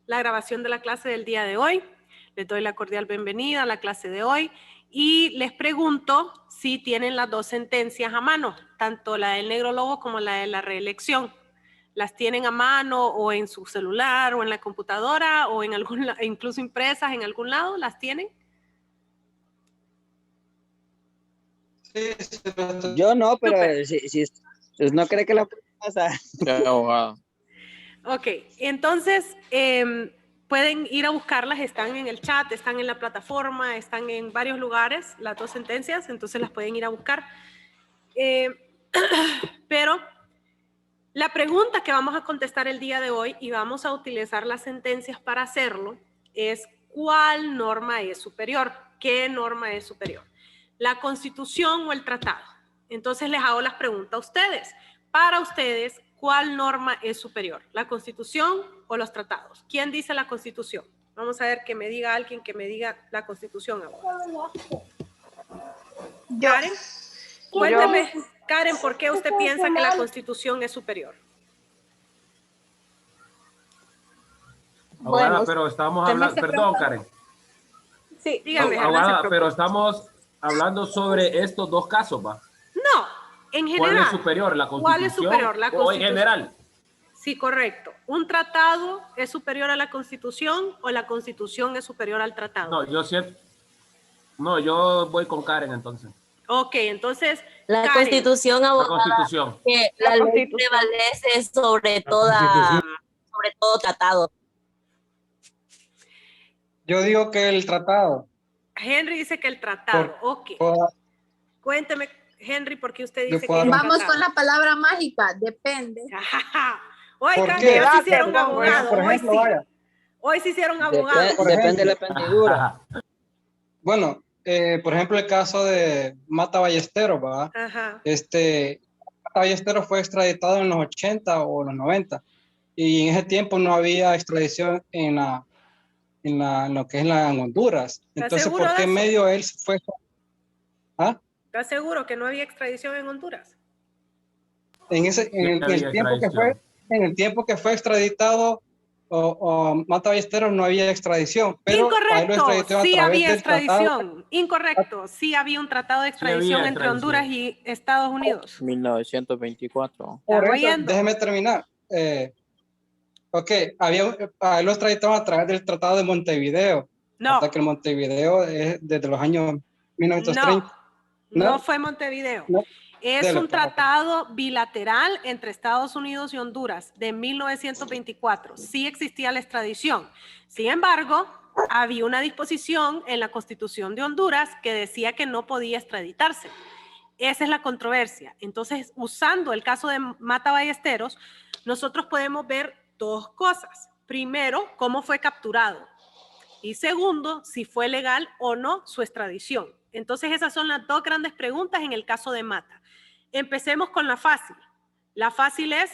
la grabación de la clase del día de hoy. Les doy la cordial bienvenida a la clase de hoy y les pregunto si tienen las dos sentencias a mano, tanto la del negro lobo como la de la reelección. ¿Las tienen a mano o en su celular o en la computadora o en algún, incluso impresas en algún lado? ¿Las tienen? Sí, Yo no, pero Súper. si no cree que la puede pasar. Soy abogado. Ok, entonces pueden ir a buscarlas, están en el chat, están en la plataforma, están en varios lugares, las dos sentencias, entonces las pueden ir a buscar. Pero la pregunta que vamos a contestar el día de hoy, y vamos a utilizar las sentencias para hacerlo, es ¿cuál norma es superior? ¿Qué norma es superior? ¿La Constitución o el tratado? Entonces les hago las preguntas a ustedes. Para ustedes, ¿cuál norma es superior? ¿La Constitución o los tratados? ¿Quién dice la Constitución? Vamos a ver que me diga alguien que me diga la Constitución ahora. Karen, cuénteme, Karen, ¿por qué usted piensa que la Constitución es superior? Abogada, Bueno, pero estamos usted me hablando, está perdón, preguntando. Karen. Sí, Dígame, No, Germán, se abogada, preocupe. pero estamos hablando sobre estos dos casos, ¿va? No, en general. ¿Cuál es superior, la Constitución ¿Cuál es superior? La o en Constitución. general? Sí, correcto. ¿Un tratado es superior a la Constitución o la Constitución es superior al tratado? No, yo siento, no, yo voy con Karen entonces. Ok, entonces, La Karen, Constitución, La abogada, Constitución. que La la ley Constitución. prevalece sobre todo tratado. Yo digo que el tratado. Henry dice que el tratado. Ok. Cuénteme, Henry, ¿por qué usted dice que el Vamos tratado? con la palabra mágica, depende. Oigan, qué? ya se hicieron Debate, abogados. Por ejemplo, hoy sí. vaya. Hoy se hicieron abogados. Por Depende de la ejemplo. pendidura. Bueno, por ejemplo, el caso de Mata Ballesteros, ¿verdad? Ajá. Mata Ballesteros fue extraditado en los 80 o los 90 y en ese tiempo no había extradición en lo que es en Honduras. Entonces, seguro ¿por qué de eso? medio él fue? ¿Ah? ¿Estás seguro que no había extradición en Honduras? En el tiempo que fue extraditado Mata Ballesteros no había extradición, pero ahí lo Incorrecto, extraditó a sí través había del tratado. extradición. Incorrecto, sí había un tratado de extradición entre Honduras y Estados Unidos. 1924. Por ¿Está eso, oyendo? déjeme terminar. Ok, ahí lo extraditaron a través del Tratado de Montevideo. No. Hasta que el Montevideo es desde los años 1930. No fue Montevideo. No. Es un tratado bilateral entre Estados Unidos y Honduras de 1924. Sí existía la extradición. Sin embargo, había una disposición en la Constitución de Honduras que decía que no podía extraditarse. Esa es la controversia. Entonces, usando el caso de Mata Ballesteros, nosotros podemos ver dos cosas. Primero, cómo fue capturado. Y segundo, si fue legal o no su extradición. Entonces, esas son las dos grandes preguntas en el caso de Mata. Empecemos con la fácil. La fácil es,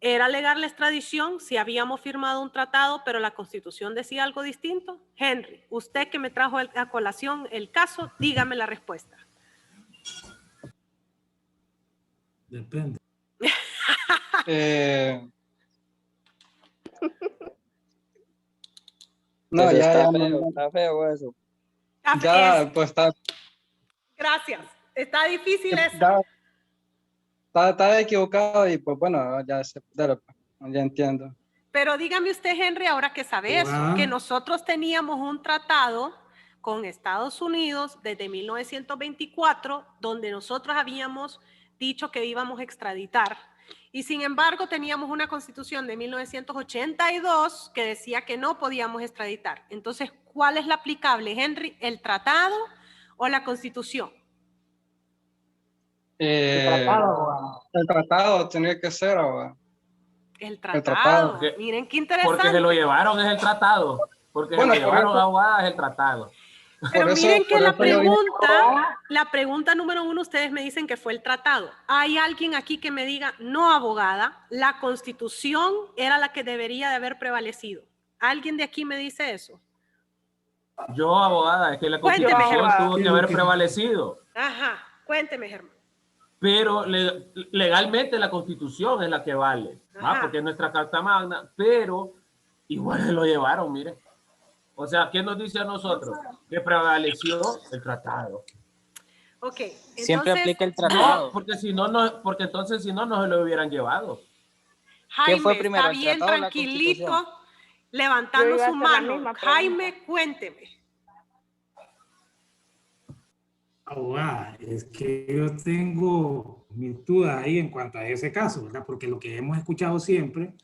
¿era legal la extradición si habíamos firmado un tratado, pero la Constitución decía algo distinto? Henry, usted que me trajo a colación el caso, dígame la respuesta. Depende. No, Está feo eso. Ya, pues está. Gracias. Está difícil eso. Está equivocado y pues bueno, ya entiendo. Pero dígame usted, Henry, ahora que sabe eso, que nosotros teníamos un tratado con Estados Unidos desde 1924, donde nosotros habíamos dicho que íbamos a extraditar. Y sin embargo, teníamos una constitución de 1982 que decía que no podíamos extraditar. Entonces, ¿cuál es la aplicable, Henry? ¿El tratado o la constitución? El tratado tenía que ser, abogado. El tratado. Porque, miren qué interesante. Porque se lo llevaron es el tratado. Porque se lo llevaron abogada es el tratado. Pero miren que la pregunta número 1, ustedes me dicen que fue el tratado. ¿Hay alguien aquí que me diga, no, abogada, la Constitución era la que debería de haber prevalecido? ¿Alguien de aquí me dice eso? Yo, abogada, es que la Constitución tuvo que haber prevalecido. Ajá, cuénteme, Germán. Pero legalmente la Constitución es la que vale, ¿va? Porque es nuestra Carta Magna, pero igual se lo llevaron, mire. O sea, ¿qué nos dice a nosotros? Que prevaleció el tratado. Ok, Siempre entonces, aplica el tratado. No, porque si no, no, porque entonces si no, no se lo hubieran llevado. Jaime, fue primero, está el bien tratado o la tranquilito, Constitución? levantando Yo iba a su hacer la mano. misma pregunta. Jaime, cuénteme. Abogada, es que yo tengo mis dudas ahí en cuanto a ese caso, ¿verdad? Porque lo que hemos escuchado siempre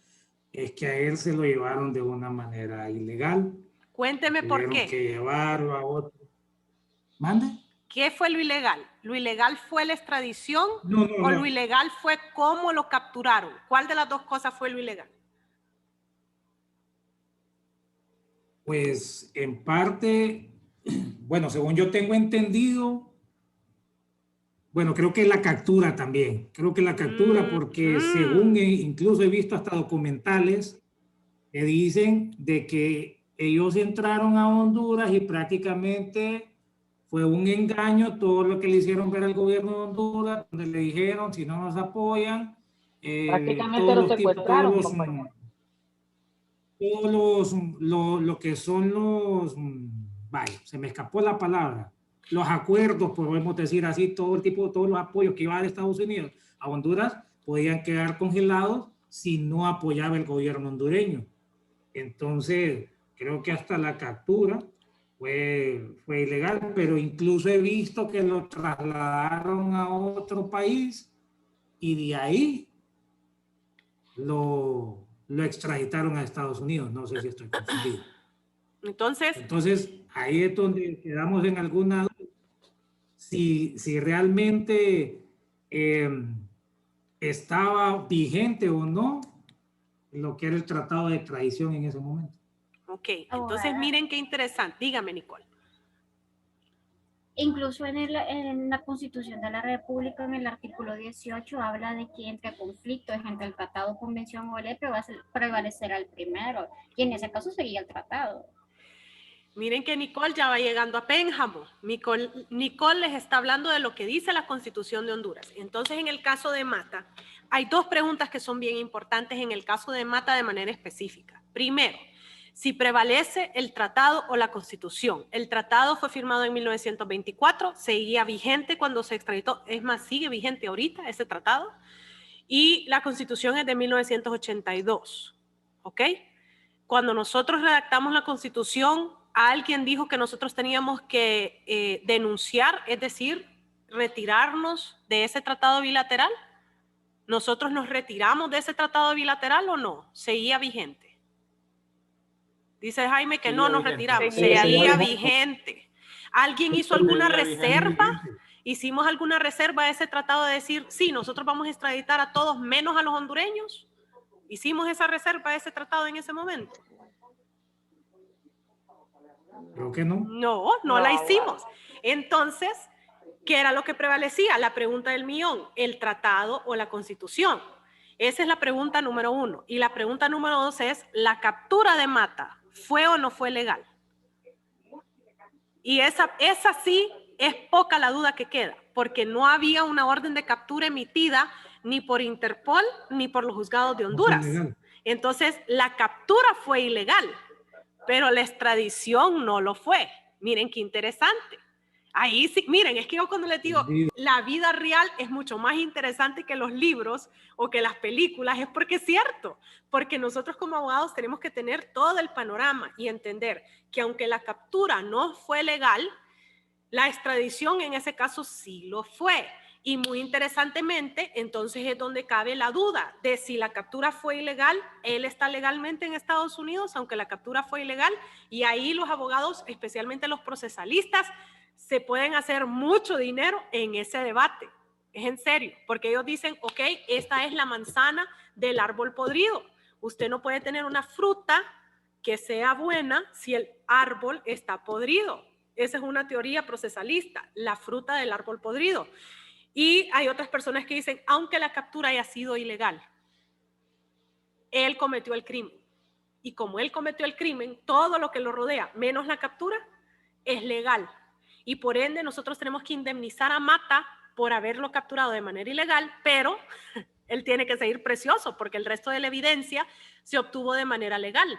es que a él se lo llevaron de una manera ilegal. Cuénteme por Tuvieron qué. que llevarlo a otro. ¿Mande? ¿Qué fue lo ilegal? ¿Lo ilegal fue la extradición No, o lo ilegal fue cómo lo capturaron? ¿Cuál de las dos cosas fue lo ilegal? Pues en parte, bueno, según yo tengo entendido, bueno, creo que la captura también. Creo que la captura porque según incluso he visto hasta documentales que dicen de que ellos entraron a Honduras y prácticamente fue un engaño todo lo que le hicieron ver al gobierno de Honduras, donde le dijeron si no nos apoyan, Prácticamente lo secuestraron, compañero. lo que son los, vaya, se me escapó la palabra, los acuerdos, podemos decir así, todos los apoyos que iba de Estados Unidos a Honduras podían quedar congelados si no apoyaba el gobierno hondureño. Entonces, creo que hasta la captura fue ilegal, pero incluso he visto que lo trasladaron a otro país y de ahí lo extraditaron a Estados Unidos. No sé si estoy confundido. Entonces, ahí es donde quedamos en alguna duda. Si realmente estaba vigente o no lo que era el tratado de extradición en ese momento. Ok, entonces miren qué interesante. Dígame, Nicole. Incluso en la Constitución de la República, en el artículo 18, habla de que entre conflictos entre el tratado, convención o ley prevalecerá el primero, y en ese caso sería el tratado. Miren que Nicole ya va llegando a Pénjamo. Nicole les está hablando de lo que dice la Constitución de Honduras. Entonces, en el caso de Mata, hay dos preguntas que son bien importantes en el caso de Mata de manera específica. Primero, si prevalece el tratado o la Constitución. El tratado fue firmado en 1924, seguía vigente cuando se extraditó, es más, sigue vigente ahorita ese tratado, y la Constitución es de 1982, ¿ok? Cuando nosotros redactamos la Constitución, alguien dijo que nosotros teníamos que denunciar, es decir, retirarnos de ese tratado bilateral. ¿Nosotros nos retiramos de ese tratado bilateral o no? ¿Seguía vigente? Dice Jaime que no nos retiramos. Seguía vigente. ¿Alguien hizo alguna reserva? ¿Hicimos alguna reserva a ese tratado de decir, sí, nosotros vamos a extraditar a todos menos a los hondureños? ¿Hicimos esa reserva a ese tratado en ese momento? Creo que no. No la hicimos. Entonces, ¿qué era lo que prevalecía? La pregunta del millón, ¿el tratado o la Constitución? Esa es la pregunta número 1. Y la pregunta número 2 es, ¿la captura de Mata fue o no fue legal? Y esa sí es poca la duda que queda, porque no había una orden de captura emitida ni por Interpol ni por los juzgados de Honduras. Entonces, la captura fue ilegal, pero la extradición no lo fue. Miren qué interesante. Ahí sí, miren, es que yo cuando les digo, la vida real es mucho más interesante que los libros o que las películas, es porque es cierto, porque nosotros como abogados tenemos que tener todo el panorama y entender que aunque la captura no fue legal, la extradición en ese caso sí lo fue. Y muy interesantemente, entonces es donde cabe la duda de si la captura fue ilegal, él está legalmente en Estados Unidos, aunque la captura fue ilegal, y ahí los abogados, especialmente los procesalistas, se pueden hacer mucho dinero en ese debate. Es en serio, porque ellos dicen, ok, esta es la manzana del árbol podrido. Usted no puede tener una fruta que sea buena si el árbol está podrido. Esa es una teoría procesalista, la fruta del árbol podrido. Y hay otras personas que dicen, aunque la captura haya sido ilegal, él cometió el crimen. Y como él cometió el crimen, todo lo que lo rodea, menos la captura, es legal. Y por ende, nosotros tenemos que indemnizar a Mata por haberlo capturado de manera ilegal, pero él tiene que seguir precioso porque el resto de la evidencia se obtuvo de manera legal.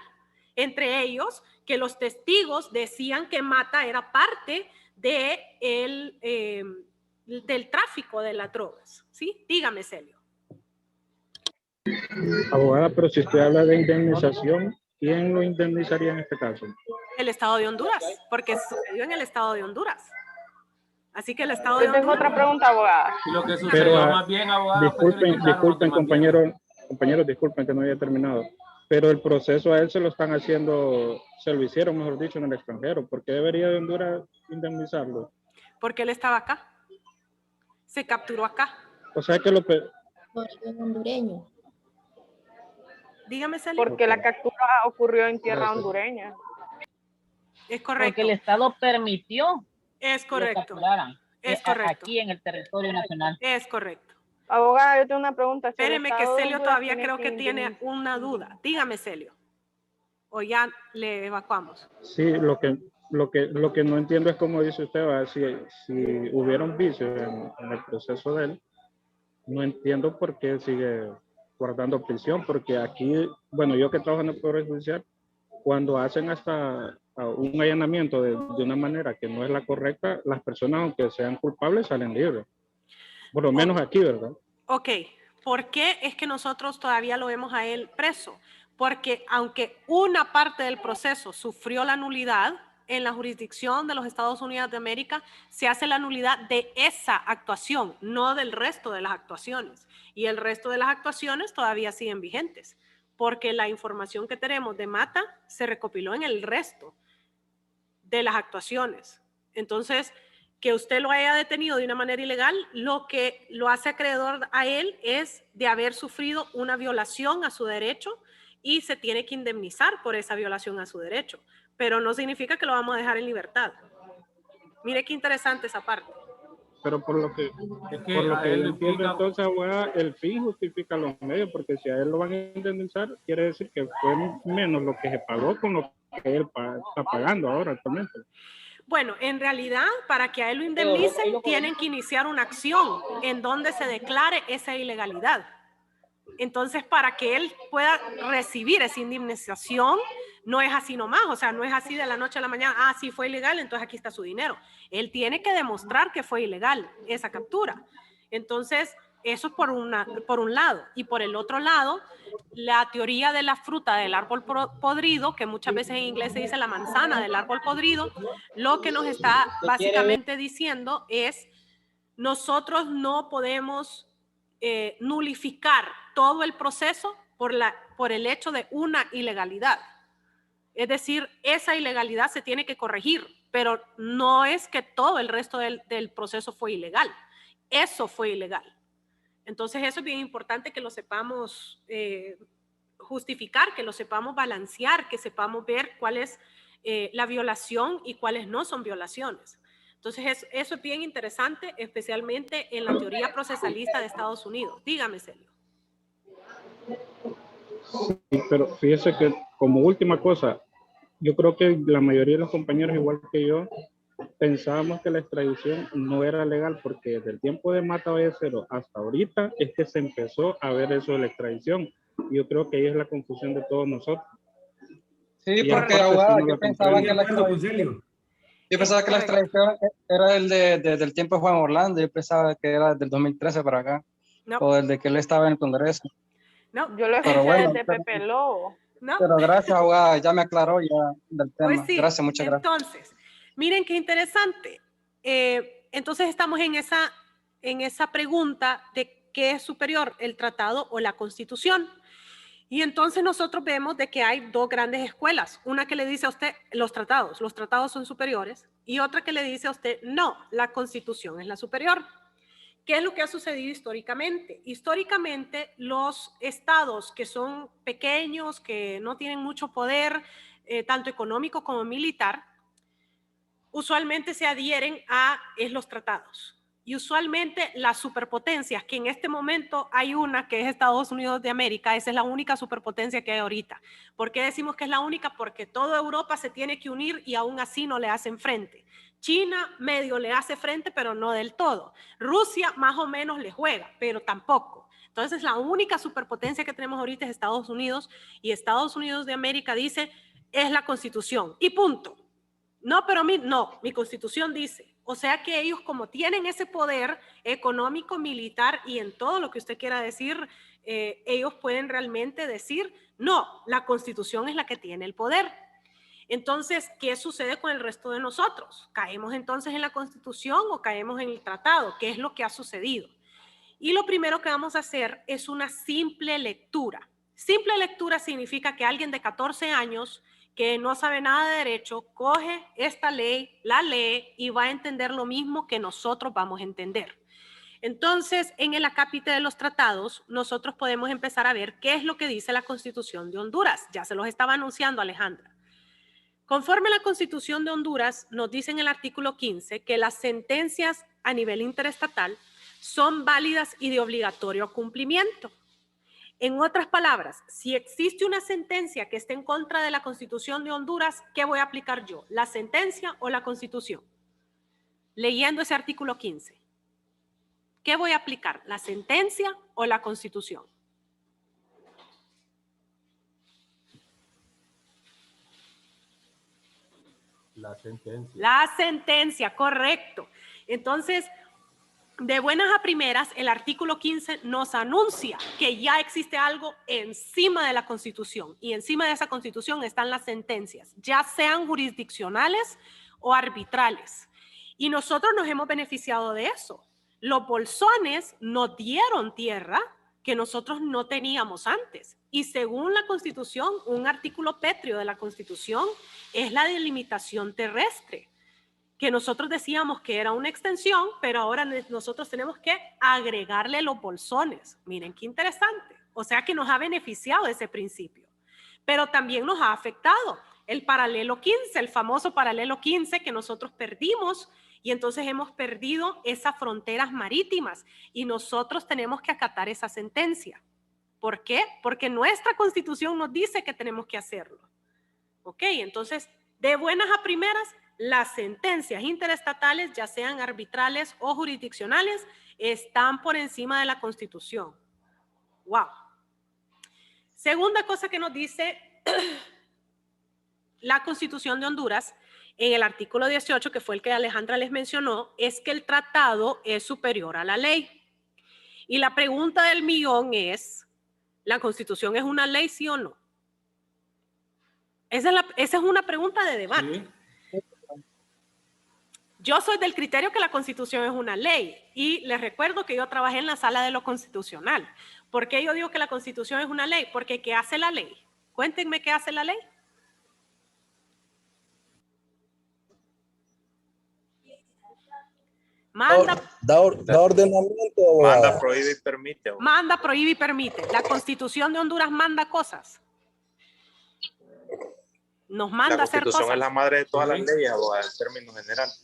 Entre ellos, que los testigos decían que Mata era parte del tráfico de las drogas. ¿Sí? Dígame, Celio. Abogada, pero si usted habla de indemnización, ¿quién lo indemnizaría en este caso? El Estado de Honduras, porque sucedió en el Estado de Honduras. Así que el Estado de Yo tengo Honduras... otra pregunta, abogada. Y lo que sucedió más bien, abogada, Disculpen, compañeros, disculpen que no haya terminado. Pero el proceso a él se lo están haciendo, se lo hicieron, mejor dicho, en el extranjero. ¿Por qué debería de Honduras indemnizarlo? Porque él estaba acá. Se capturó acá. O sea que lo... hondureño. Dígame, Celio. Porque la captura ocurrió en tierra hondureña. Es correcto. Porque el Estado permitió Es correcto. que capturaran. Es correcto. Aquí en el territorio nacional. Es correcto. Abogada, yo tengo una pregunta. Espéreme que Celio todavía creo que tiene una duda. Dígame, Celio. O ya le evacuamos. Sí, lo que no entiendo es cómo dice usted, ¿verdad? Si hubieron vicios en el proceso de él, no entiendo por qué sigue guardando prisión, porque aquí, bueno, yo que trabajo en el Poder Judicial, cuando hacen hasta un allanamiento de una manera que no es la correcta, las personas, aunque sean culpables, salen libres. Por lo menos aquí, ¿verdad? Ok. ¿Por qué es que nosotros todavía lo vemos a él preso? Porque aunque una parte del proceso sufrió la nulidad, en la jurisdicción de los Estados Unidos de América se hace la nulidad de esa actuación, no del resto de las actuaciones. Y el resto de las actuaciones todavía siguen vigentes, porque la información que tenemos de Mata se recopiló en el resto de las actuaciones. Entonces, que usted lo haya detenido de una manera ilegal, lo que lo hace acreedor a él es de haber sufrido una violación a su derecho y se tiene que indemnizar por esa violación a su derecho. Pero no significa que lo vamos a dejar en libertad. Mire qué interesante esa parte. Pero por lo que yo entiendo, entonces, abogada, el fin justifica los medios, porque si a él lo van a indemnizar, quiere decir que fue menos lo que se pagó con lo que él está pagando ahora actualmente. Bueno, en realidad, para que a él lo indemnicen, tienen que iniciar una acción en donde se declare esa ilegalidad. Entonces, para que él pueda recibir esa indemnización, no es así nomás, o sea, no es así de la noche a la mañana, ah, sí fue ilegal, entonces aquí está su dinero. Él tiene que demostrar que fue ilegal esa captura. Entonces, eso es por un lado. Y por el otro lado, la teoría de la fruta del árbol podrido, que muchas veces en inglés se dice la manzana del árbol podrido, lo que nos está básicamente diciendo es, nosotros no podemos nulificar todo el proceso por el hecho de una ilegalidad. Es decir, esa ilegalidad se tiene que corregir, pero no es que todo el resto del proceso fue ilegal. Eso fue ilegal. Entonces, eso es bien importante que lo sepamos justificar, que lo sepamos balancear, que sepamos ver cuál es la violación y cuáles no son violaciones. Entonces, eso es bien interesante, especialmente en la teoría procesalista de Estados Unidos. Dígame, Celio. Sí, pero fíjese que como última cosa, yo creo que la mayoría de los compañeros, igual que yo, pensábamos que la extradición no era legal, porque desde el tiempo de Mata Ballesteros hasta ahorita es que se empezó a ver eso de la extradición. Y yo creo que ahí es la confusión de todos nosotros. Sí, porque abogada, yo pensaba que la extradición era desde el tiempo de Juan Orlando, yo pensaba que era del 2013 para acá, no. O desde que él estaba en el Congreso. No, yo lo escuché desde Pepe Lobo. No. Pero gracias, abogada, ya me aclaró ya del tema. Pues sí, gracias, muchas gracias. Entonces, miren qué interesante. Entonces estamos en esa pregunta de qué es superior, el tratado o la Constitución. Y entonces nosotros vemos de que hay dos grandes escuelas. Una que le dice a usted los tratados son superiores, y otra que le dice a usted no, la Constitución es la superior. ¿Qué es lo que ha sucedido históricamente? Históricamente, los estados que son pequeños, que no tienen mucho poder, tanto económico como militar, usualmente se adhieren a los tratados. Y usualmente las superpotencias, que en este momento hay una que es Estados Unidos de América, esa es la única superpotencia que hay ahorita. ¿Por qué decimos que es la única? Porque toda Europa se tiene que unir y aún así no le hacen frente. China medio le hace frente, pero no del todo. Rusia más o menos le juega, pero tampoco. Entonces, la única superpotencia que tenemos ahorita es Estados Unidos, y Estados Unidos de América dice, es la Constitución y punto. No, pero mi Constitución dice. O sea que ellos, como tienen ese poder económico, militar y en todo lo que usted quiera decir, ellos pueden realmente decir, no, la Constitución es la que tiene el poder. Entonces, ¿qué sucede con el resto de nosotros? ¿Caemos entonces en la Constitución o caemos en el tratado? ¿Qué es lo que ha sucedido? Y lo primero que vamos a hacer es una simple lectura. Simple lectura significa que alguien de 14 años que no sabe nada de derecho, coge esta ley, la lee y va a entender lo mismo que nosotros vamos a entender. Entonces, en el acápite de los tratados, nosotros podemos empezar a ver qué es lo que dice la Constitución de Honduras. Ya se los estaba anunciando Alejandra. Conforme a la Constitución de Honduras, nos dice en el artículo 15 que las sentencias a nivel interestatal son válidas y de obligatorio cumplimiento. En otras palabras, si existe una sentencia que esté en contra de la Constitución de Honduras, ¿qué voy a aplicar yo? ¿La sentencia o la Constitución? Leyendo ese artículo 15. ¿Qué voy a aplicar? ¿La sentencia o la Constitución? La sentencia. La sentencia, correcto. Entonces, de buenas a primeras, el artículo 15 nos anuncia que ya existe algo encima de la Constitución y encima de esa Constitución están las sentencias, ya sean jurisdiccionales o arbitrales. Y nosotros nos hemos beneficiado de eso. Los bolsones nos dieron tierra que nosotros no teníamos antes. Y según la Constitución, un artículo pétreo de la Constitución es la delimitación terrestre, que nosotros decíamos que era una extensión, pero ahora nosotros tenemos que agregarle los bolsones. Miren qué interesante. O sea que nos ha beneficiado ese principio, pero también nos ha afectado el paralelo 15, el famoso paralelo 15 que nosotros perdimos y entonces hemos perdido esas fronteras marítimas y nosotros tenemos que acatar esa sentencia. ¿Por qué? Porque nuestra Constitución nos dice que tenemos que hacerlo. ¿Ok? Entonces, de buenas a primeras, las sentencias interestatales, ya sean arbitrales o jurisdiccionales, están por encima de la Constitución. ¡Wow! Segunda cosa que nos dice la Constitución de Honduras, en el artículo 18, que fue el que Alejandra les mencionó, es que el tratado es superior a la ley. Y la pregunta del millón es, ¿la Constitución es una ley, sí o no? Esa es una pregunta de debate. Sí. Yo soy del criterio que la Constitución es una ley y les recuerdo que yo trabajé en la sala de lo constitucional. ¿Por qué yo digo que la Constitución es una ley? Porque ¿qué hace la ley? Cuéntenme qué hace la ley. Da ordenamiento. Manda, prohíbe y permite. Manda, prohíbe y permite. La Constitución de Honduras manda cosas. Nos manda a hacer cosas. La Constitución es la madre de todas las leyes, en términos generales.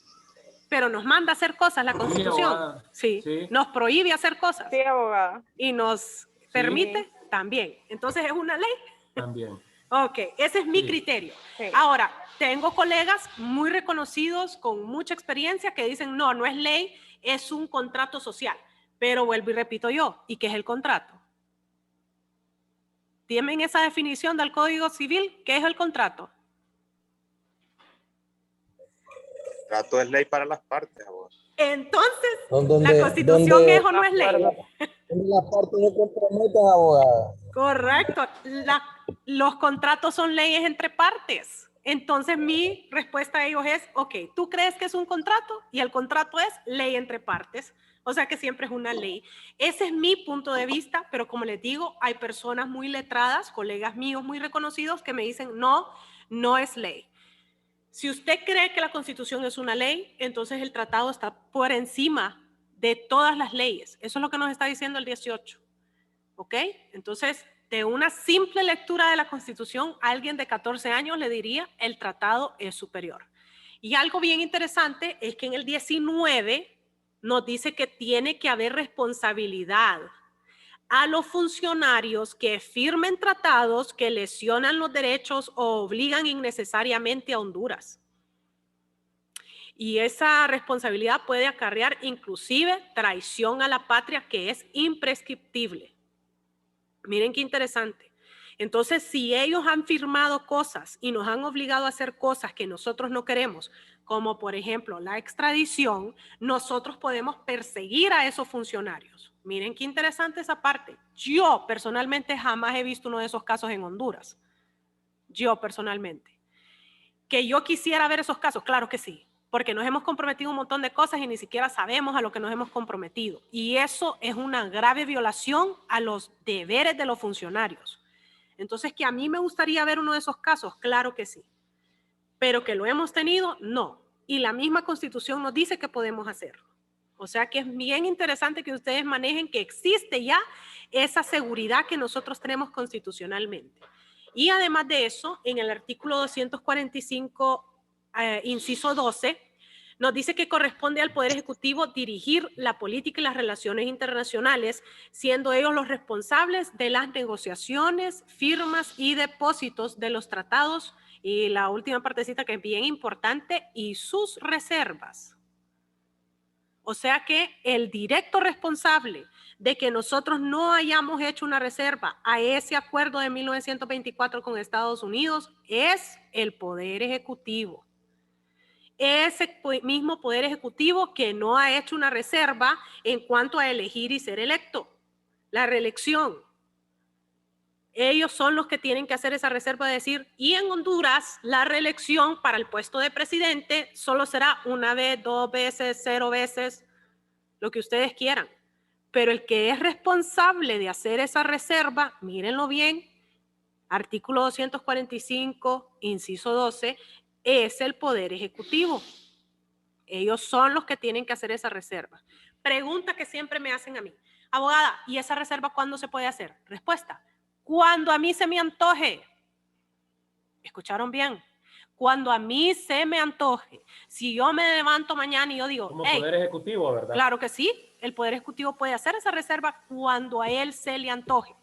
Pero nos manda a hacer cosas la Constitución. Sí, sí. Nos prohíbe hacer cosas. Sí, abogada. Y nos permite también. Entonces, ¿es una ley? También. Ok, ese es mi criterio. Sí. Ahora, tengo colegas muy reconocidos con mucha experiencia que dicen, no, no es ley, es un contrato social. Pero vuelvo y repito yo, ¿y qué es el contrato? ¿Tienen esa definición del Código Civil? ¿Qué es el contrato? El contrato es ley para las partes, abogado. Entonces, ¿la Constitución es o no es ley? Las partes se comprometen, abogada. Correcto. Los contratos son leyes entre partes. Entonces, mi respuesta a ellos es, ok, ¿tú crees que es un contrato? Y el contrato es ley entre partes. O sea que siempre es una ley. Ese es mi punto de vista, pero como les digo, hay personas muy letradas, colegas míos muy reconocidos que me dicen, no, no es ley. Si usted cree que la Constitución es una ley, entonces el tratado está por encima de todas las leyes. Eso es lo que nos está diciendo el 18. ¿Ok? Entonces, de una simple lectura de la Constitución, alguien de 14 años le diría, el tratado es superior. Y algo bien interesante es que en el 19 nos dice que tiene que haber responsabilidad a los funcionarios que firmen tratados que lesionan los derechos o obligan innecesariamente a Honduras. Y esa responsabilidad puede acarrear inclusive traición a la patria, que es imprescriptible. Miren qué interesante. Entonces, si ellos han firmado cosas y nos han obligado a hacer cosas que nosotros no queremos, como por ejemplo la extradición, nosotros podemos perseguir a esos funcionarios. Miren qué interesante esa parte. Yo personalmente jamás he visto uno de esos casos en Honduras. Yo personalmente. Que yo quisiera ver esos casos, claro que sí, porque nos hemos comprometido un montón de cosas y ni siquiera sabemos a lo que nos hemos comprometido. Y eso es una grave violación a los deberes de los funcionarios. Entonces, que a mí me gustaría ver uno de esos casos, claro que sí. Pero que lo hemos tenido, no. Y la misma Constitución nos dice que podemos hacerlo. O sea que es bien interesante que ustedes manejen que existe ya esa seguridad que nosotros tenemos constitucionalmente. Y además de eso, en el artículo 245, inciso 12, nos dice que corresponde al Poder Ejecutivo dirigir la política y las relaciones internacionales, siendo ellos los responsables de las negociaciones, firmas y depósitos de los tratados. Y la última partecita que es bien importante, y sus reservas. O sea que el directo responsable de que nosotros no hayamos hecho una reserva a ese acuerdo de 1924 con Estados Unidos es el Poder Ejecutivo. Ese mismo Poder Ejecutivo que no ha hecho una reserva en cuanto a elegir y ser electo. La reelección. Ellos son los que tienen que hacer esa reserva de decir, y en Honduras la reelección para el puesto de presidente solo será una vez, 2 veces, 0 veces, lo que ustedes quieran. Pero el que es responsable de hacer esa reserva, mírenlo bien, artículo 245, inciso 12, es el Poder Ejecutivo. Ellos son los que tienen que hacer esa reserva. Pregunta que siempre me hacen a mí, abogada, ¿y esa reserva cuándo se puede hacer? Respuesta, cuando a mí se me antoje. ¿Escucharon bien? Cuando a mí se me antoje. Si yo me levanto mañana y yo digo, Como hey, Poder Ejecutivo, ¿verdad? Claro que sí, el Poder Ejecutivo puede hacer esa reserva cuando a él se le antoje.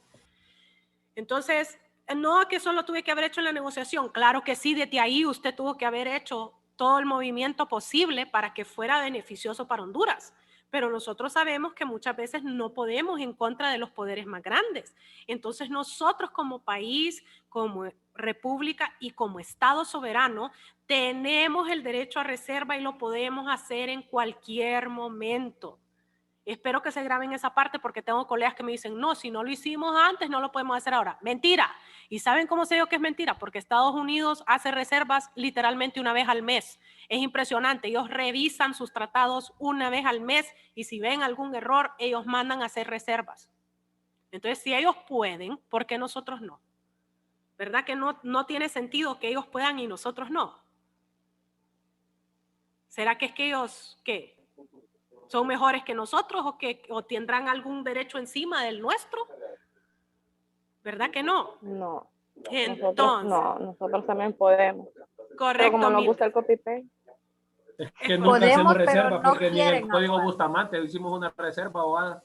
Entonces, no que solo tuve que haber hecho en la negociación, claro que sí, desde ahí usted tuvo que haber hecho todo el movimiento posible para que fuera beneficioso para Honduras. Pero nosotros sabemos que muchas veces no podemos en contra de los poderes más grandes. Entonces nosotros como país, como república y como Estado soberano, tenemos el derecho a reserva y lo podemos hacer en cualquier momento. Espero que se graben esa parte porque tengo colegas que me dicen, no, si no lo hicimos antes, no lo podemos hacer ahora. Mentira. ¿Y saben cómo sé yo que es mentira? Porque Estados Unidos hace reservas literalmente una vez al mes. Es impresionante. Ellos revisan sus tratados una vez al mes y si ven algún error, ellos mandan a hacer reservas. Entonces, si ellos pueden, ¿por qué nosotros no? ¿Verdad que no tiene sentido que ellos puedan y nosotros no? ¿Será que es que ellos, qué? ¿Son mejores que nosotros o tendrán algún derecho encima del nuestro? ¿Verdad que no? No. Entonces, Nosotros también podemos. Correcto. Pero como nos gusta el copy-paste. Es que nunca hacemos reserva porque ni en el Código Bustamante hicimos una reserva, abogada.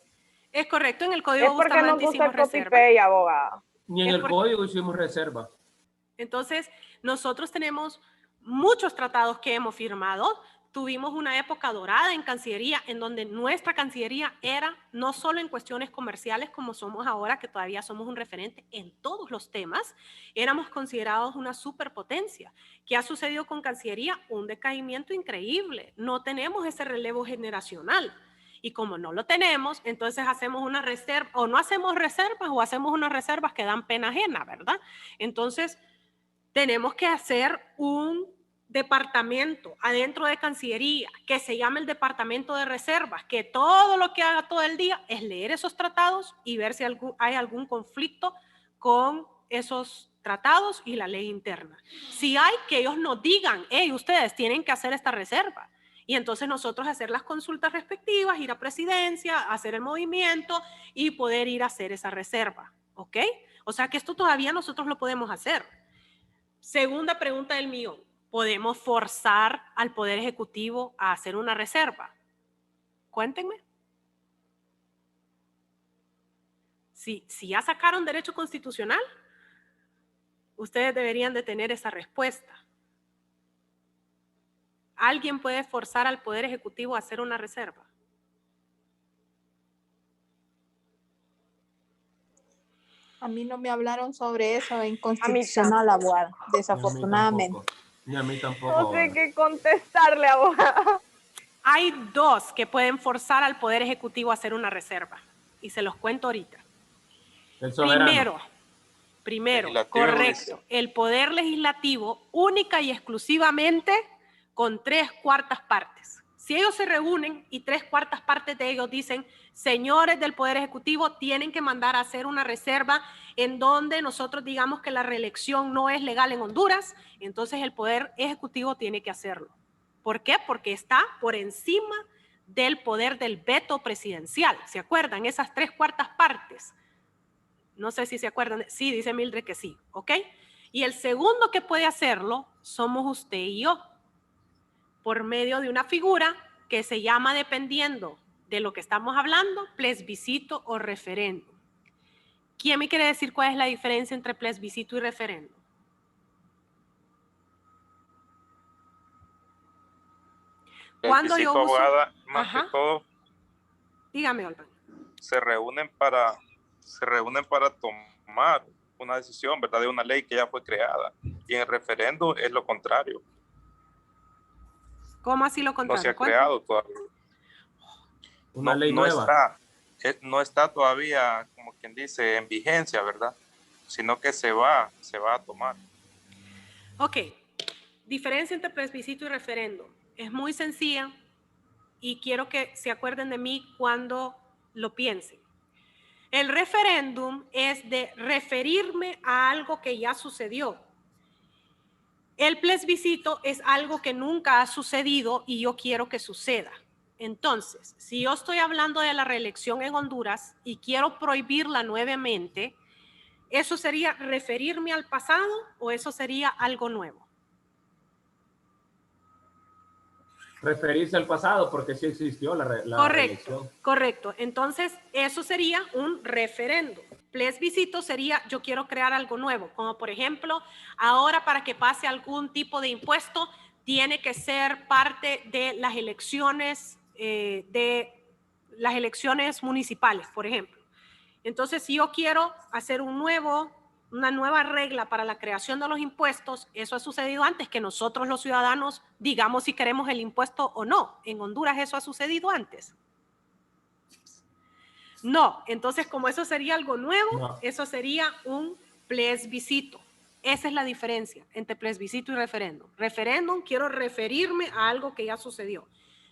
Es correcto, en el Código Bustamante hicimos reserva. Copy-paste, abogada. Ni en el Código hicimos reserva. Entonces, nosotros tenemos muchos tratados que hemos firmado. Tuvimos una época dorada en Cancillería, en donde nuestra Cancillería era no solo en cuestiones comerciales como somos ahora, que todavía somos un referente en todos los temas, éramos considerados una superpotencia. ¿Qué ha sucedido con Cancillería? Un decaimiento increíble. No tenemos ese relevo generacional. Y como no lo tenemos, entonces hacemos una reserva, o no hacemos reservas, o hacemos unas reservas que dan pena ajena, ¿verdad? Entonces, tenemos que hacer un departamento adentro de Cancillería que se llama el Departamento de Reservas, que todo lo que haga todo el día es leer esos tratados y ver si hay algún conflicto con esos tratados y la ley interna. Si hay, que ellos nos digan, hey, ustedes tienen que hacer esta reserva. Y entonces nosotros hacer las consultas respectivas, ir a presidencia, hacer el movimiento y poder ir a hacer esa reserva. ¿Ok? O sea que esto todavía nosotros lo podemos hacer. Segunda pregunta del millón. ¿Podemos forzar al Poder Ejecutivo a hacer una reserva? Cuéntenme. Si ya sacaron derecho constitucional, ustedes deberían de tener esa respuesta. ¿Alguien puede forzar al Poder Ejecutivo a hacer una reserva? A mí no me hablaron sobre eso en constitucional, abogada, desafortunadamente. Ni a mí tampoco. No sé qué contestarle, abogada. Hay dos que pueden forzar al Poder Ejecutivo a hacer una reserva. Y se los cuento ahorita. El soberano. Primero, Legislativo, correcto. El Poder Legislativo única y exclusivamente con 3/4 partes. Si ellos se reúnen y 3/4 partes de ellos dicen, señores del Poder Ejecutivo, tienen que mandar a hacer una reserva en donde nosotros digamos que la reelección no es legal en Honduras, entonces el Poder Ejecutivo tiene que hacerlo. ¿Por qué? Porque está por encima del poder del veto presidencial. ¿Se acuerdan? Esas 3/4 partes. No sé si se acuerdan. Sí, dice Mildred que sí. ¿Ok? Y el segundo que puede hacerlo somos usted y yo, por medio de una figura que se llama, dependiendo de lo que estamos hablando, plebiscito o referéndum. ¿Quién me quiere decir cuál es la diferencia entre plebiscito y referéndum? Cuando yo uso... abogada, más que todo, dígame, Olga. se reúnen para tomar una decisión, ¿verdad? De una ley que ya fue creada. Y en el referéndum es lo contrario. ¿Cómo así lo contrario? No se ha creado todavía. Una ley nueva. No está todavía, como quien dice, en vigencia, ¿verdad? Sino que se va a tomar. Ok. Diferencia entre plebiscito y referéndum. Es muy sencilla y quiero que se acuerden de mí cuando lo piensen. El referéndum es de referirme a algo que ya sucedió. El plebiscito es algo que nunca ha sucedido y yo quiero que suceda. Entonces, si yo estoy hablando de la reelección en Honduras y quiero prohibirla nuevamente, ¿eso sería referirme al pasado o eso sería algo nuevo? Referirse al pasado porque sí existió la reelección. Correcto. Entonces, eso sería un referéndum. Plebiscito sería yo quiero crear algo nuevo, como por ejemplo, ahora para que pase algún tipo de impuesto, tiene que ser parte de las elecciones municipales, por ejemplo. Entonces, si yo quiero hacer una nueva regla para la creación de los impuestos, eso ha sucedido antes que nosotros los ciudadanos digamos si queremos el impuesto o no. En Honduras eso ha sucedido antes. No, entonces como eso sería algo nuevo, eso sería un plebiscito. Esa es la diferencia entre plebiscito y referéndum. Referéndum, quiero referirme a algo que ya sucedió.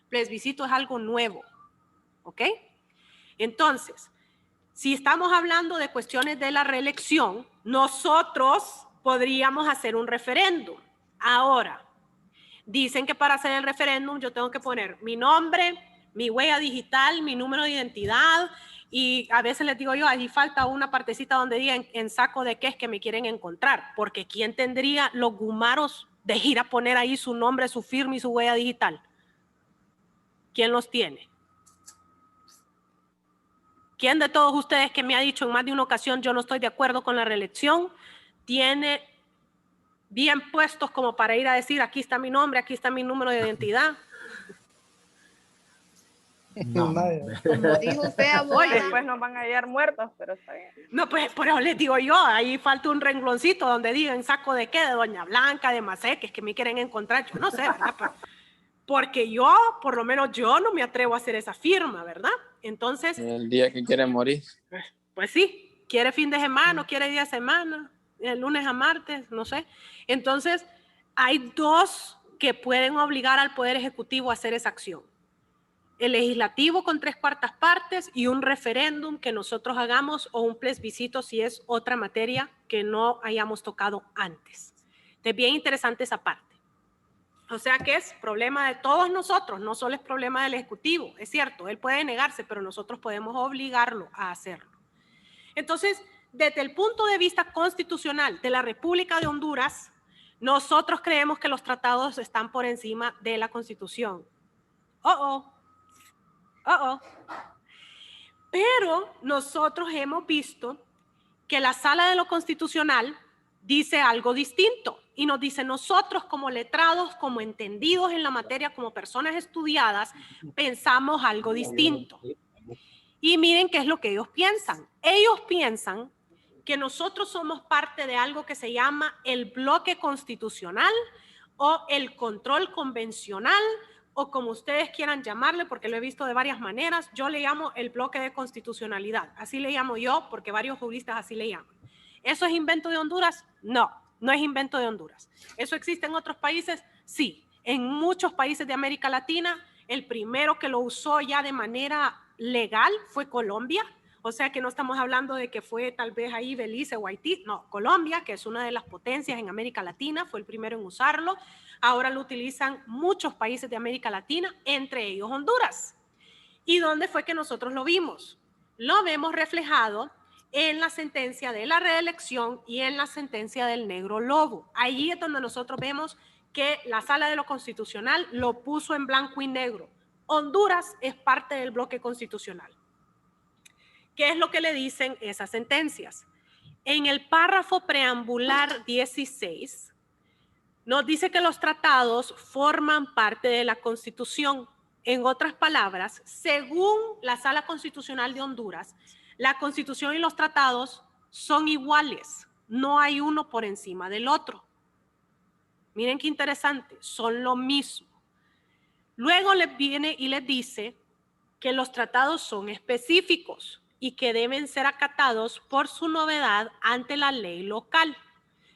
Plebiscito es algo nuevo, ¿ok? Entonces, si estamos hablando de cuestiones de la reelección, nosotros podríamos hacer un referéndum. Ahora, dicen que para hacer el referéndum yo tengo que poner mi nombre, mi huella digital, mi número de identidad y a veces les digo yo, allí falta una partecita donde diga en saco de qué es que me quieren encontrar, porque ¿quién tendría los gumaros de ir a poner ahí su nombre, su firma y su huella digital? ¿Quién los tiene? ¿Quién de todos ustedes que me ha dicho en más de una ocasión yo no estoy de acuerdo con la reelección tiene bien puestos como para ir a decir aquí está mi nombre, aquí está mi número de identidad? No. Como dijo usted, abogada. Después nos van a hallar muertos, pero está bien. No, pues por eso les digo yo, ahí falta un rengloncito donde digan saco de qué, de Doña Blanca, de Maseques, que me quieren encontrar, yo no sé, ¿verdad? Porque yo, por lo menos yo no me atrevo a hacer esa firma, ¿verdad? Entonces... El día que quiere morir. Pues sí, quiere fin de semana, quiere día de semana, el lunes a martes, no sé. Entonces, hay dos que pueden obligar al Poder Ejecutivo a hacer esa acción. El legislativo con 3/4 partes y un referéndum que nosotros hagamos o un plebiscito si es otra materia que no hayamos tocado antes. Es bien interesante esa parte. O sea que es problema de todos nosotros, no solo es problema del Ejecutivo. Es cierto, él puede negarse, pero nosotros podemos obligarlo a hacerlo. Entonces, desde el punto de vista constitucional de la República de Honduras, nosotros creemos que los tratados están por encima de la Constitución. Pero nosotros hemos visto que la Sala de lo Constitucional dice algo distinto y nos dice nosotros como letrados, como entendidos en la materia, como personas estudiadas, pensamos algo distinto. Y miren qué es lo que ellos piensan. Ellos piensan que nosotros somos parte de algo que se llama el bloque constitucional o el control convencional, o como ustedes quieran llamarle, porque lo he visto de varias maneras. Yo le llamo el bloque de constitucionalidad. Así le llamo yo, porque varios juristas así le llaman. ¿Eso es invento de Honduras? No, no es invento de Honduras. ¿Eso existe en otros países? Sí. En muchos países de América Latina, el primero que lo usó ya de manera legal fue Colombia. O sea que no estamos hablando de que fue tal vez ahí Belice o Haití. No, Colombia, que es una de las potencias en América Latina, fue el primero en usarlo. Ahora lo utilizan muchos países de América Latina, entre ellos Honduras. ¿Y dónde fue que nosotros lo vimos? Lo vemos reflejado en la sentencia de la reelección y en la sentencia del Negro Lobo. Ahí es donde nosotros vemos que la Sala de lo Constitucional lo puso en blanco y negro. Honduras es parte del bloque constitucional. ¿Qué es lo que le dicen esas sentencias? En el párrafo preambular 16, nos dice que los tratados forman parte de la Constitución. En otras palabras, según la Sala Constitucional de Honduras, la Constitución y los tratados son iguales. No hay uno por encima del otro. Miren qué interesante, son lo mismo. Luego les viene y les dice que los tratados son específicos y que deben ser acatados por su novedad ante la ley local.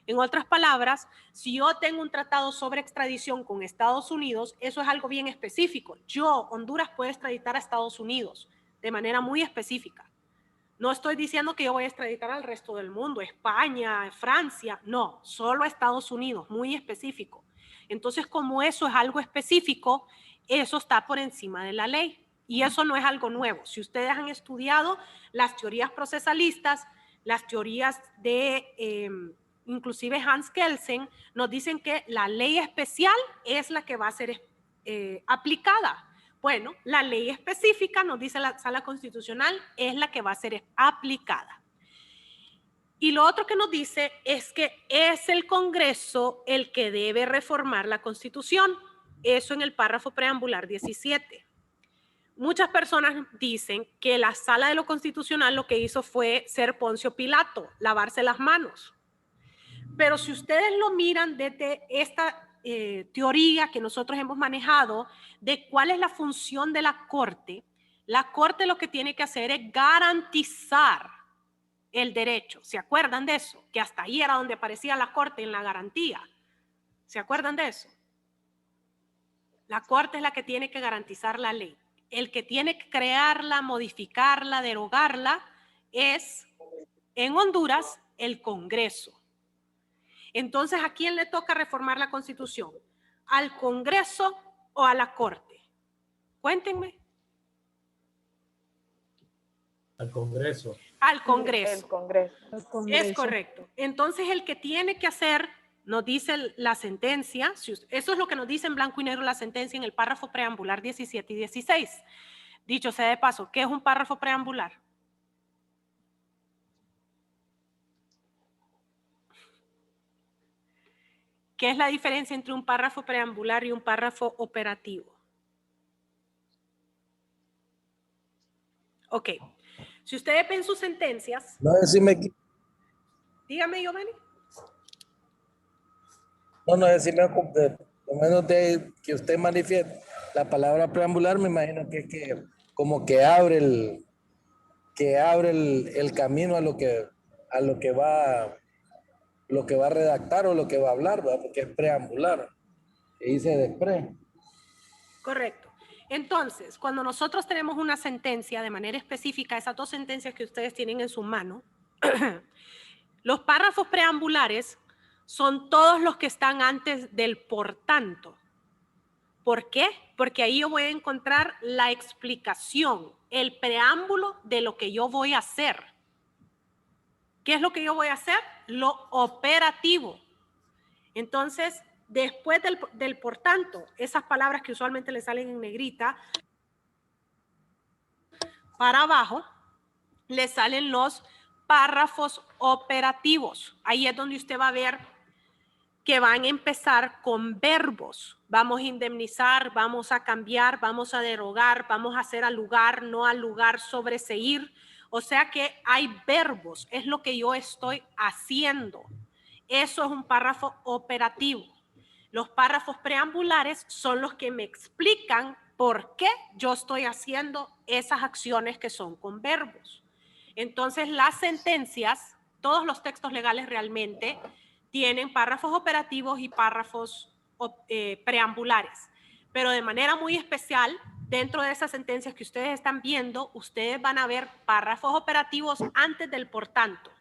En otras palabras, si yo tengo un tratado sobre extradición con Estados Unidos, eso es algo bien específico. Yo, Honduras, puedo extraditar a Estados Unidos de manera muy específica. No estoy diciendo que yo voy a extraditar al resto del mundo, España, Francia, no, solo a Estados Unidos, muy específico. Entonces, como eso es algo específico, eso está por encima de la ley. Y eso no es algo nuevo. Si ustedes han estudiado las teorías procesalistas, las teorías de... inclusive Hans Kelsen, nos dicen que la ley especial es la que va a ser aplicada. Bueno, la ley específica, nos dice la Sala Constitucional, es la que va a ser aplicada. Y lo otro que nos dice es que es el Congreso el que debe reformar la Constitución. Eso en el párrafo preambular 17. Muchas personas dicen que la Sala de lo Constitucional lo que hizo fue ser Poncio Pilato, lavarse las manos. Pero si ustedes lo miran desde esta teoría que nosotros hemos manejado de cuál es la función de la Corte lo que tiene que hacer es garantizar el derecho. ¿Se acuerdan de eso? Que hasta ahí era donde aparecía la Corte en la garantía. ¿Se acuerdan de eso? La Corte es la que tiene que garantizar la ley. El que tiene que crearla, modificarla, derogarla es en Honduras el Congreso. Entonces, ¿a quién le toca reformar la Constitución? ¿Al Congreso o a la Corte? Cuéntenme. Al Congreso. Al Congreso. El Congreso. Es correcto. Entonces, el que tiene que hacer, nos dice la sentencia, eso es lo que nos dice en blanco y negro la sentencia en el párrafo preambular 17 y 16. Dicho sea de paso, ¿qué es un párrafo preambular? ¿Qué es la diferencia entre un párrafo preambular y un párrafo operativo? Ok. Si ustedes ven sus sentencias... No, decime... Dígame, Giovanni. No, decime, por menos de que usted manifieste la palabra preambular, me imagino que es que como que abre el camino a lo que va a redactar o lo que va a hablar, ¿verdad? Porque es preambular, que dice de pre. Correcto. Entonces, cuando nosotros tenemos una sentencia de manera específica, esas dos sentencias que ustedes tienen en su mano, los párrafos preambulares son todos los que están antes del por tanto. ¿Por qué? Porque ahí yo voy a encontrar la explicación, el preámbulo de lo que yo voy a hacer. ¿Qué es lo que yo voy a hacer? Lo operativo. Entonces, después del por tanto, esas palabras que usualmente le salen en negrita, para abajo, le salen los párrafos operativos. Ahí es donde usted va a ver que van a empezar con verbos. Vamos a indemnizar, vamos a cambiar, vamos a derogar, vamos a hacer al lugar, no al lugar, sobreseír. O sea que hay verbos, es lo que yo estoy haciendo. Eso es un párrafo operativo. Los párrafos preambulares son los que me explican por qué yo estoy haciendo esas acciones que son con verbos. Entonces, las sentencias, todos los textos legales realmente tienen párrafos operativos y párrafos preambulares. Pero de manera muy especial, dentro de esas sentencias que ustedes están viendo, ustedes van a ver párrafos operativos antes del por tanto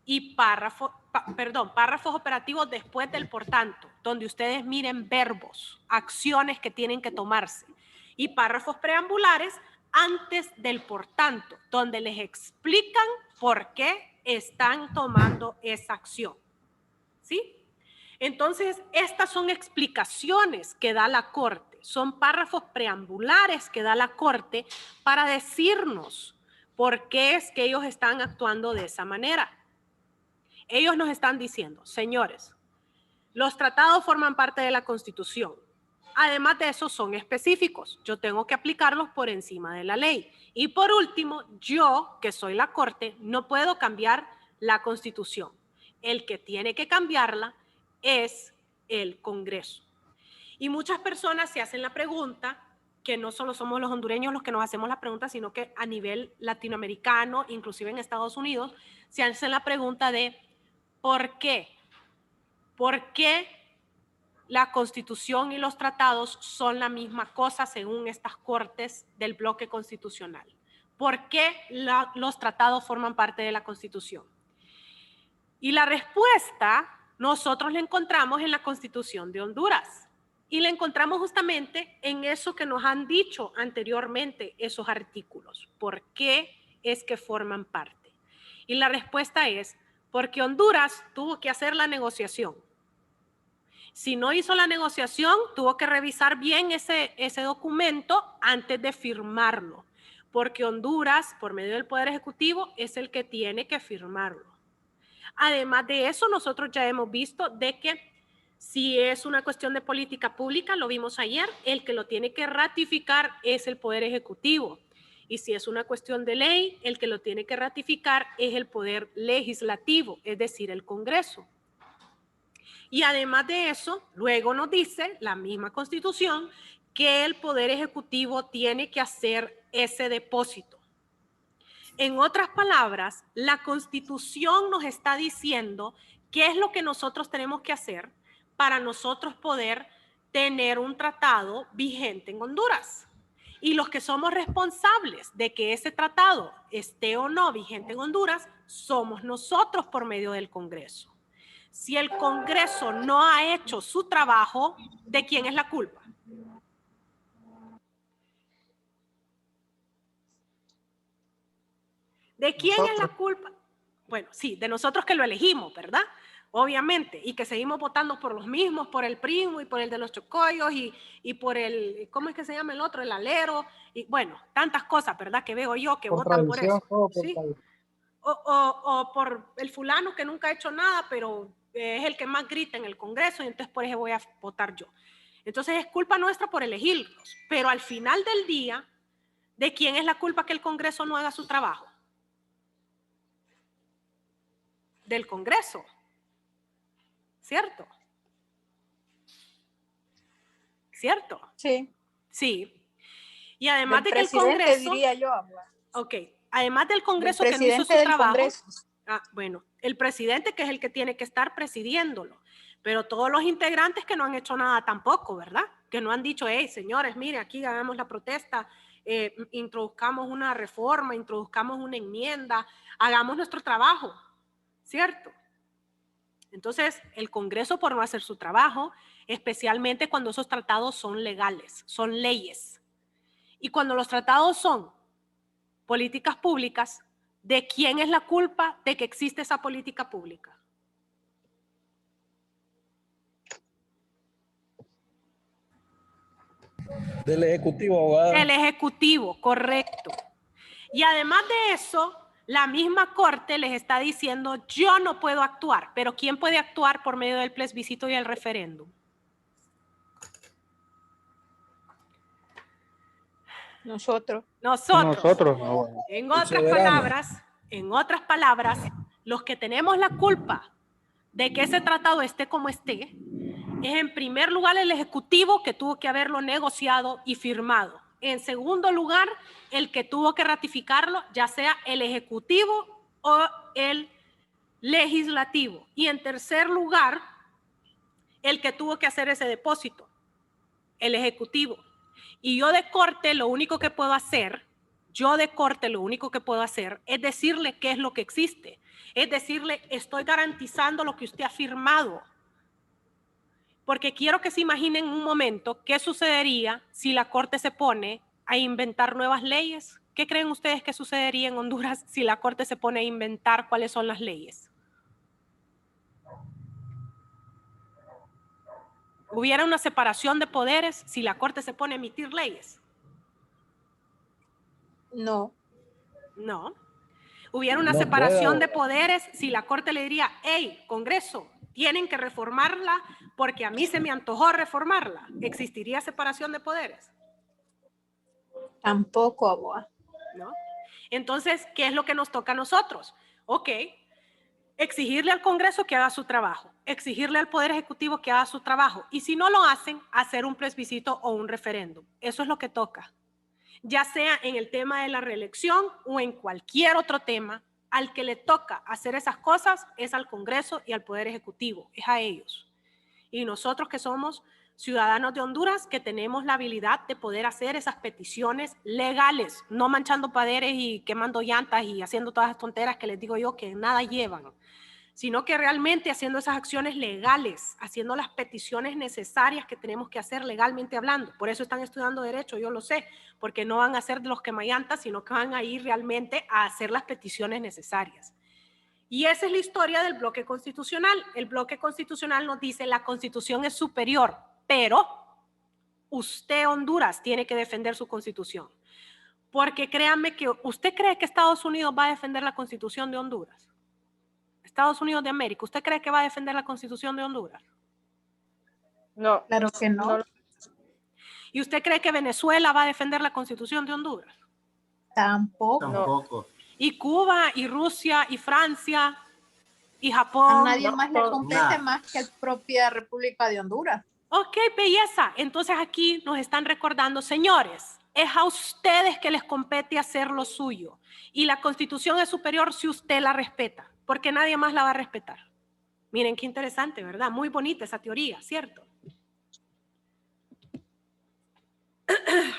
y párrafos operativos después del por tanto, donde ustedes miren verbos, acciones que tienen que tomarse, y párrafos preambulares antes del por tanto, donde les explican por qué están tomando esa acción. ¿Sí? Entonces, estas son explicaciones que da la Corte, son párrafos preambulares que da la Corte para decirnos por qué es que ellos están actuando de esa manera. Ellos nos están diciendo, señores, los tratados forman parte de la Constitución. Además de eso, son específicos. Yo tengo que aplicarlos por encima de la ley. Y por último, yo, que soy la Corte, no puedo cambiar la Constitución. El que tiene que cambiarla es el Congreso. Y muchas personas se hacen la pregunta, que no solo somos los hondureños los que nos hacemos la pregunta, sino que a nivel latinoamericano, inclusive en Estados Unidos, se hacen la pregunta de ¿por qué? ¿Por qué la Constitución y los tratados son la misma cosa según estas cortes del bloque constitucional? ¿Por qué los tratados forman parte de la Constitución? Y la respuesta nosotros la encontramos en la Constitución de Honduras. Y la encontramos justamente en eso que nos han dicho anteriormente, esos artículos. ¿Por qué es que forman parte? Y la respuesta es porque Honduras tuvo que hacer la negociación. Si no hizo la negociación, tuvo que revisar bien ese documento antes de firmarlo. Porque Honduras, por medio del Poder Ejecutivo, es el que tiene que firmarlo. Además de eso, nosotros ya hemos visto de que si es una cuestión de política pública, lo vimos ayer, el que lo tiene que ratificar es el Poder Ejecutivo. Y si es una cuestión de ley, el que lo tiene que ratificar es el Poder Legislativo, es decir, el Congreso. Y además de eso, luego nos dice la misma Constitución que el Poder Ejecutivo tiene que hacer ese depósito. En otras palabras, la Constitución nos está diciendo qué es lo que nosotros tenemos que hacer para nosotros poder tener un tratado vigente en Honduras. Y los que somos responsables de que ese tratado esté o no vigente en Honduras somos nosotros por medio del Congreso. Si el Congreso no ha hecho su trabajo, ¿de quién es la culpa? ¿De quién es la culpa? Bueno, sí, de nosotros que lo elegimos, ¿verdad? Obviamente, y que seguimos votando por los mismos, por el primo y por el de los chocollos y por el, ¿cómo es que se llama el otro? El alero, y bueno, tantas cosas, ¿verdad? Que veo yo que votan por eso. ¿Sí? O por el fulano que nunca ha hecho nada, pero es el que más grita en el Congreso y entonces por eso voy a votar yo. Entonces es culpa nuestra por elegirlos, pero al final del día, ¿de quién es la culpa que el Congreso no haga su trabajo? Del Congreso, ¿cierto? ¿Cierto? Sí. Sí. Y además del de que el Congreso, diría yo. ok, además del Congreso que no hizo su trabajo, bueno, el presidente que es el que tiene que estar presidiéndolo, pero todos los integrantes que no han hecho nada tampoco, ¿verdad? Que no han dicho, hey, señores, mire, aquí hagamos la protesta, introduzcamos una reforma, introduzcamos una enmienda, hagamos nuestro trabajo, ¿cierto? Entonces, el Congreso por no hacer su trabajo, especialmente cuando esos tratados son legales, son leyes. Y cuando los tratados son políticas públicas, ¿de quién es la culpa de que existe esa política pública? Del Ejecutivo, abogada. Del Ejecutivo, correcto. Y además de eso, la misma Corte les está diciendo, yo no puedo actuar, pero ¿quién puede actuar por medio del plebiscito y el referéndum? Nosotros. Nosotros, no. En otras palabras, los que tenemos la culpa de que ese tratado esté como esté, es en primer lugar el Ejecutivo, que tuvo que haberlo negociado y firmado. En segundo lugar, el que tuvo que ratificarlo, ya sea el Ejecutivo o el Legislativo. Y en tercer lugar, el que tuvo que hacer ese depósito, el Ejecutivo. Y yo de corte lo único que puedo hacer es decirle qué es lo que existe. Es decirle, estoy garantizando lo que usted ha firmado. Porque quiero que se imaginen un momento qué sucedería si la Corte se pone a inventar nuevas leyes. ¿Qué creen ustedes que sucedería en Honduras si la Corte se pone a inventar cuáles son las leyes? ¿Hubiera una separación de poderes si la Corte se pone a emitir leyes? No. No. ¿Hubiera una separación de poderes si la Corte le diría, hey, Congreso, tienen que reformarla porque a mí se me antojó reformarla? ¿Existiría separación de poderes? Tampoco, abogada. ¿No? Entonces, ¿qué es lo que nos toca a nosotros? Ok, exigirle al Congreso que haga su trabajo, exigirle al Poder Ejecutivo que haga su trabajo, y si no lo hacen, hacer un plebiscito o un referéndum. Eso es lo que toca. Ya sea en el tema de la reelección o en cualquier otro tema, al que le toca hacer esas cosas es al Congreso y al Poder Ejecutivo, es a ellos. Y nosotros que somos ciudadanos de Honduras, que tenemos la habilidad de poder hacer esas peticiones legales, no manchando paderes y quemando llantas y haciendo todas las tonteras que les digo yo que nada llevan, sino que realmente haciendo esas acciones legales, haciendo las peticiones necesarias que tenemos que hacer legalmente hablando. Por eso están estudiando Derecho, yo lo sé, porque no van a ser de los quemallantas, sino que van a ir realmente a hacer las peticiones necesarias. Y esa es la historia del bloque constitucional. El bloque constitucional nos dice la Constitución es superior, pero usted, Honduras, tiene que defender su Constitución. Porque créanme que usted cree que Estados Unidos va a defender la Constitución de Honduras. Estados Unidos de América, ¿usted cree que va a defender la Constitución de Honduras? No. Claro que no. ¿Y usted cree que Venezuela va a defender la Constitución de Honduras? Tampoco. Tampoco. ¿Y Cuba, y Rusia, y Francia, y Japón? A nadie más le compete más que la propia República de Honduras. Ok, belleza. Entonces aquí nos están recordando, señores, es a ustedes que les compete hacer lo suyo. Y la Constitución es superior si usted la respeta, porque nadie más la va a respetar. Miren qué interesante, ¿verdad? Muy bonita esa teoría, ¿cierto?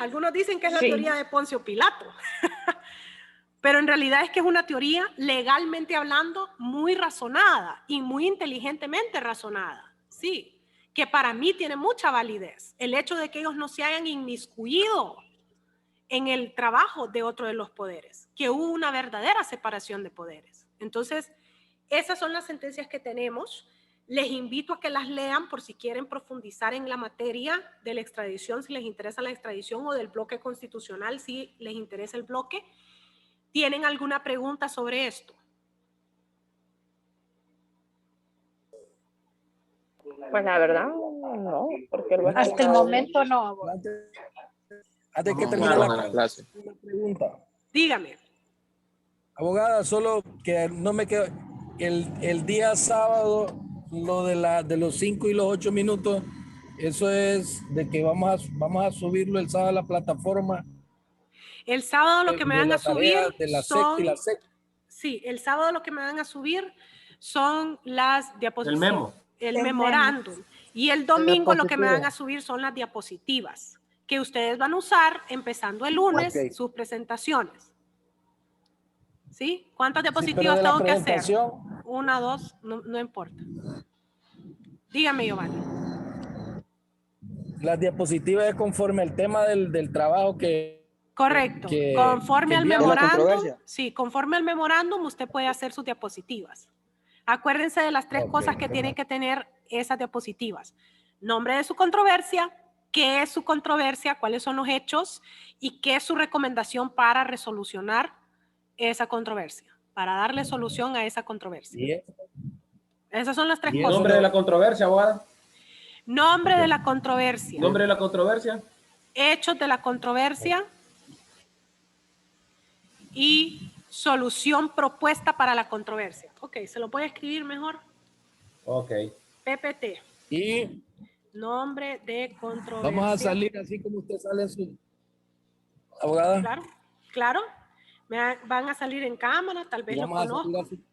Algunos dicen que es la teoría de Poncio Pilato, pero en realidad es que es una teoría legalmente hablando muy razonada y muy inteligentemente razonada, sí, que para mí tiene mucha validez. El hecho de que ellos no se hayan inmiscuido en el trabajo de otro de los poderes, que hubo una verdadera separación de poderes. Entonces, esas son las sentencias que tenemos. Les invito a que las lean por si quieren profundizar en la materia de la extradición, si les interesa la extradición, o del bloque constitucional, si les interesa el bloque. ¿Tienen alguna pregunta sobre esto? Pues la verdad, no. Porque hasta el momento no. Antes que termine la clase. Una pregunta. Dígame. Abogada, solo que no me quedo. El día sábado, lo de los 5 y los 8 minutos, eso es de que vamos a subirlo el sábado a la plataforma. El sábado lo que me van a subir de la son... SEC y la SEC. Sí, el sábado lo que me van a subir son las diapositivas. El memo. El memorándum. Y el domingo lo que me van a subir son las diapositivas que ustedes van a usar empezando el lunes, sus presentaciones. ¿Sí? ¿Cuántas diapositivas tengo que hacer? Una, dos, no importa. Dígame, Giovanni. Las diapositivas es conforme al tema del trabajo que... Correcto. Conforme al memorándum, sí, conforme al memorándum usted puede hacer sus diapositivas. Acuérdense de las tres cosas que tienen que tener esas diapositivas. Nombre de su controversia, qué es su controversia, cuáles son los hechos y qué es su recomendación para resolucionar esa controversia, para darle solución a esa controversia. Esas son las tres cosas. Nombre de la controversia, abogada. Nombre de la controversia. Nombre de la controversia. Hechos de la controversia. y solución propuesta para la controversia. Ok, ¿se lo puede escribir mejor? Ok. PPT. Y Nombre de controversia. vamos a salir así como usted sale en su... Abogada. Claro, claro. Van a salir en cámara, tal vez lo Vamos a salir conozco. así,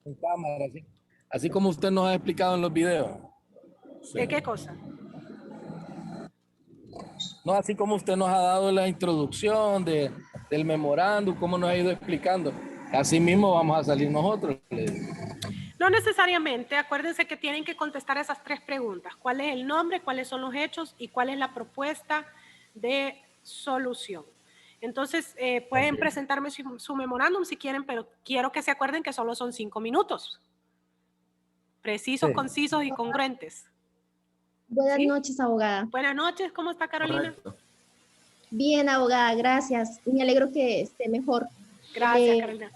en cámara, así como usted nos ha explicado en los videos. ¿De qué cosa? No, así como usted nos ha dado la introducción del memorándum, cómo nos ha ido explicando. Así mismo vamos a salir nosotros. No necesariamente. Acuérdense que tienen que contestar esas 3 preguntas. ¿Cuál es el nombre? ¿Cuáles son los hechos? ¿Y cuál es la propuesta de solución? Entonces, pueden presentarme su memorándum si quieren, pero quiero que se acuerden que solo son 5 minutos. Precisos, concisos y congruentes. Buenas noches, abogada. Buenas noches, ¿cómo está Carolina? Correcto. Bien, abogada, gracias. Me alegro que esté mejor. Gracias, Carolina.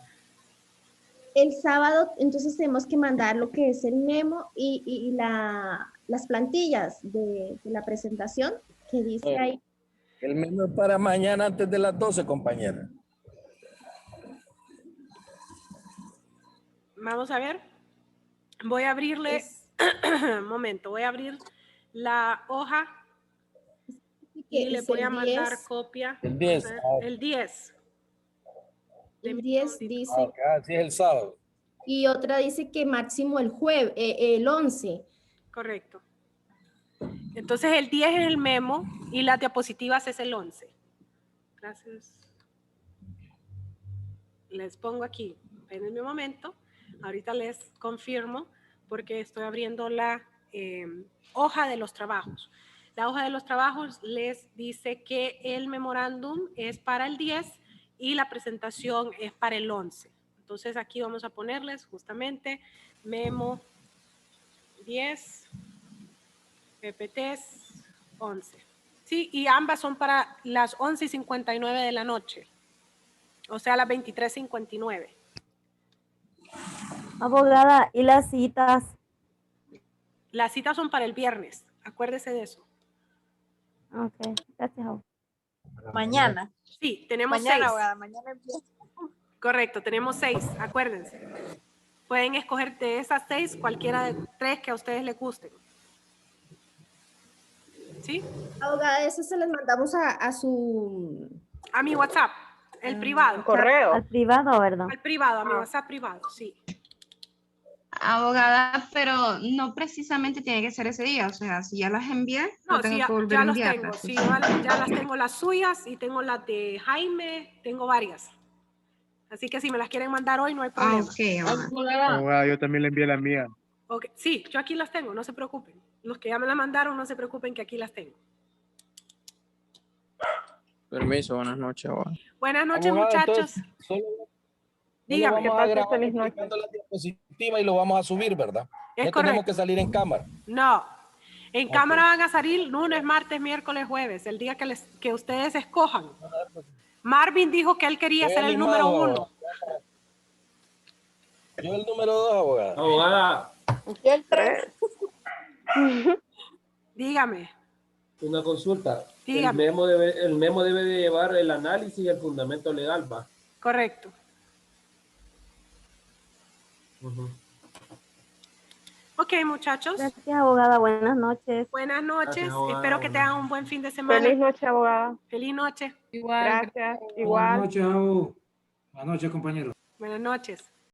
El sábado, entonces tenemos que mandar lo que es el memo y las plantillas de la presentación que dice ahí. El memo es para mañana antes de las 12, compañera. Vamos a ver. Voy a abrirle, un momento, voy a abrir la hoja y le voy a mandar copia. El 10. El 10. El 10 dice. Así es el sábado. Y otra dice que máximo el jueves, el 11. Correcto. Entonces el 10 es el memo y las diapositivas es el 11. Gracias. Les pongo aquí. Espérenme un momento. Ahorita les confirmo porque estoy abriendo la hoja de los trabajos. La hoja de los trabajos les dice que el memorándum es para el 10 y la presentación es para el 11. Entonces aquí vamos a ponerles justamente memo 10, PPTs 11. Sí, y ambas son para las 11:59 de la noche. O sea, las 23:59. Abogada, ¿y las citas? Las citas son para el viernes. Acuérdese de eso. Ok, gracias. Mañana. Sí, tenemos Mañana, 6. abogada, mañana empieza. Correcto, tenemos 6, acuérdense. Pueden escoger de esas 6 cualquiera de 3 que a ustedes les gusten. ¿Sí? Abogada, eso se les mandamos a su... A mi WhatsApp, el privado. Correo. Al privado, ¿verdad? Al privado, a mi WhatsApp privado, sí. Abogada, pero no precisamente tiene que ser ese día, o sea, si ya las envié, No, tengo sí, que volver ya a los enviarlas. tengo. Sí, ya las tengo las suyas y tengo las de Jaime, tengo varias. Así que si me las quieren mandar hoy, no hay problema. Abogada, yo también le envié la mía. Okay. Sí, yo aquí las tengo, no se preocupen. Los que ya me la mandaron, no se preocupen que aquí las tengo. Permiso, buenas noches, abogada. Buenas noches, Abogada, muchachos. Dígame. Dígame. Vamos a grabar explicando la diapositiva y lo vamos a subir, ¿verdad? Es no correcto. tenemos que salir en cámara. No. En cámara van a salir lunes, martes, miércoles, jueves, el día que ustedes escojan. Marvin dijo que él quería ser el número 1. Yo el número 2, abogada. Abogada. Yo el 3. Dígame. Una consulta. Dígame. El memo debe de llevar el análisis y el fundamento legal, ¿va? Correcto. Ok, muchachos. Gracias, abogada. Buenas noches. Buenas noches. Gracias, abogada. Espero que tengan un buen fin de semana. Feliz noche, abogada. Feliz noche. Igual. Gracias. Buenas Igual. noches, Abu. Buenas noches, compañeros. Buenas noches.